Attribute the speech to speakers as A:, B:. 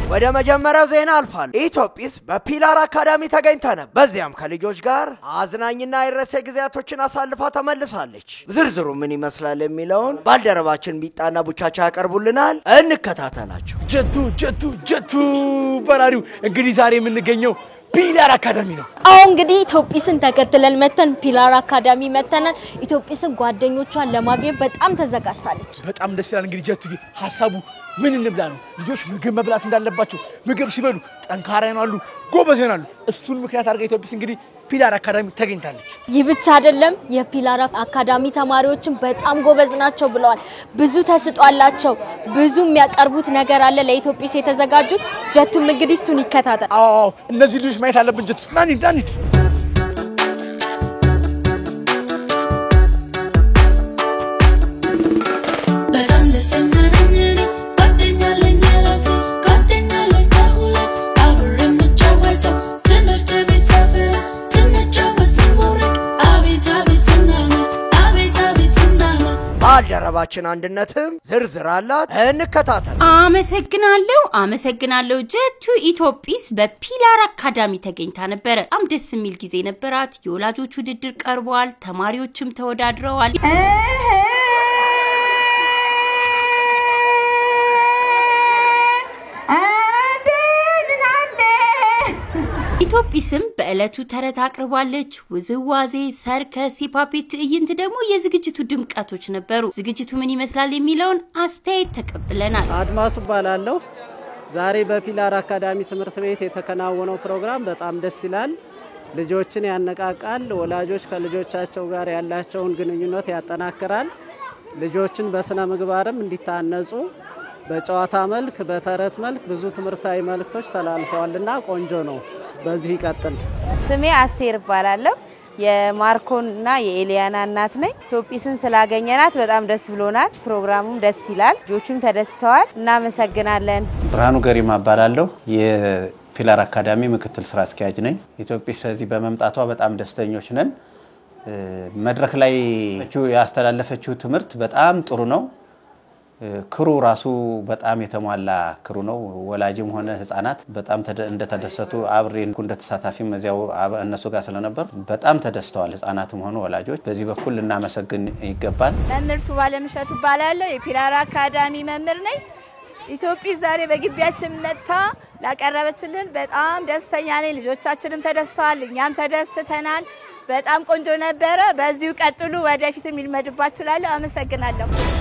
A: ወደ መጀመሪያው ዜና አልፋል። ኢትዮጲስ በፒላር አካዳሚ ተገኝተነ በዚያም ከልጆች ጋር አዝናኝና አይረሴ ጊዜያቶችን አሳልፋ ተመልሳለች። ዝርዝሩ ምን ይመስላል የሚለውን ባልደረባችን ቢጣና ቡቻቻ ያቀርቡልናል። እንከታተላቸው።
B: ጀቱ በራሪው እንግዲህ ዛሬ የምንገኘው ፒላር አካዳሚ ነው።
C: እንግዲህ ኢትዮጲስን ተከትለን መተን ፒላር አካዳሚ መተናል። ኢትዮጲስን ጓደኞቿን ለማግኘት በጣም ተዘጋጅታለች።
B: በጣም ደስ ይላል። እንግዲህ ጀቱ ሐሳቡ ምን እንብላ ነው? ልጆች ምግብ መብላት እንዳለባቸው ምግብ ሲበሉ ጠንካራ ይሆናሉ፣ ጎበዝ ይሆናሉ። እሱን ምክንያት አድርጋ ኢትዮጲስ እንግዲህ ፒላር አካዳሚ ተገኝታለች።
C: ይህ ብቻ አይደለም፣ የፒላር አካዳሚ ተማሪዎችን በጣም ጎበዝ ናቸው ብለዋል። ብዙ ተስጧላቸው፣ ብዙ የሚያቀርቡት ነገር አለ ለኢትዮጲስ የተዘጋጁት። ጀቱም እንግዲህ እሱን ይከታተል።
B: እነዚህ ልጆች ማየት አለብን። ጀቱ ናኒት
A: ባልደረባችን አንድነትም ዝርዝር አላት። እንከታተል።
D: አመሰግናለሁ ጀቱ። ኢትዮጲስ በፒላር አካዳሚ ተገኝታ ነበር። በጣም ደስ የሚል ጊዜ ነበራት። የወላጆች ውድድር ቀርቧል። ተማሪዎችም ተወዳድረዋል። ኢትዮጲስም በእለቱ ተረት አቅርባለች። ውዝዋዜ፣ ሰርከስ፣ ሂፓፕ ትዕይንት ደግሞ የዝግጅቱ ድምቀቶች ነበሩ። ዝግጅቱ ምን ይመስላል የሚለውን አስተያየት ተቀብለናል።
E: አድማሱ ባላለሁ ዛሬ በፒላር አካዳሚ ትምህርት ቤት የተከናወነው ፕሮግራም በጣም ደስ ይላል። ልጆችን ያነቃቃል። ወላጆች ከልጆቻቸው ጋር ያላቸውን ግንኙነት ያጠናክራል። ልጆችን በስነ ምግባርም እንዲታነጹ በጨዋታ መልክ በተረት መልክ ብዙ ትምህርታዊ መልእክቶች ተላልፈዋልና ቆንጆ ነው። በዚህ ይቀጥል።
F: ስሜ አስቴር ይባላለሁ። የማርኮና የኤሊያና እናት ነኝ። ኢትዮጲስን ስላገኘናት በጣም ደስ ብሎናል። ፕሮግራሙም ደስ ይላል። ልጆቹም ተደስተዋል። እናመሰግናለን።
G: ብርሃኑ ገሪማ ይባላለሁ። የፒላር አካዳሚ ምክትል ስራ አስኪያጅ ነኝ። ኢትዮጲስ እዚህ በመምጣቷ በጣም ደስተኞች ነን። መድረክ ላይ ያስተላለፈችው ትምህርት በጣም ጥሩ ነው። ክሩ ራሱ በጣም የተሟላ ክሩ ነው። ወላጅም ሆነ ህፃናት በጣም እንደተደሰቱ አብሬን እንደተሳታፊም እዚያው እነሱ ጋር ስለነበር በጣም ተደስተዋል። ህፃናትም ሆነ ወላጆች በዚህ በኩል እናመሰግን ይገባል።
H: መምህርቱ ባለምሸቱ ባላለው የፒላር አካዳሚ መምህር ነኝ። ኢትዮጲስ ዛሬ በግቢያችን መጣ ላቀረበችልን በጣም ደስተኛ ነኝ። ልጆቻችንም ተደስተዋል፣ እኛም ተደስተናል። በጣም ቆንጆ ነበረ። በዚሁ ቀጥሉ፣ ወደፊትም ይልመድባችሁ። አመሰግናለሁ።